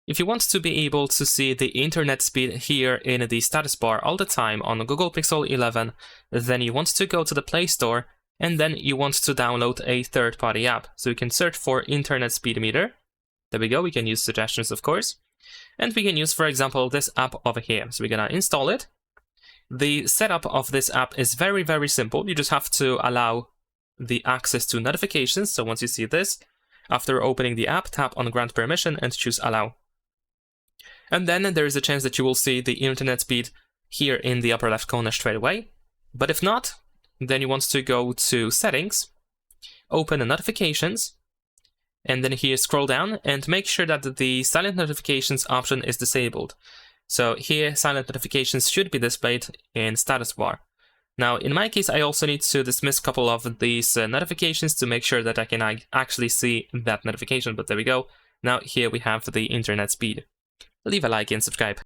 If you want to be able to see the internet speed here in the status bar all the time on Google Pixel 11, then you want to go to the Play Store, and then you want to download a third-party app. So you can search for Internet Speed Meter. There we go, we can use suggestions, of course. And we can use, for example, this app over here. So we're gonna install it. The setup of this app is very, very simple. You just have to allow the access to notifications. So once you see this, after opening the app, tap on Grant Permission and choose Allow. And then there is a chance that you will see the internet speed here in the upper left corner straight away. But if not, then you want to go to Settings, open the Notifications, and then here scroll down and make sure that the Silent Notifications option is disabled. So here, silent notifications should be displayed in status bar. Now, in my case, I also need to dismiss a couple of these notifications to make sure that I can actually see that notification, but there we go. Now here we have the internet speed. Leave a like and subscribe.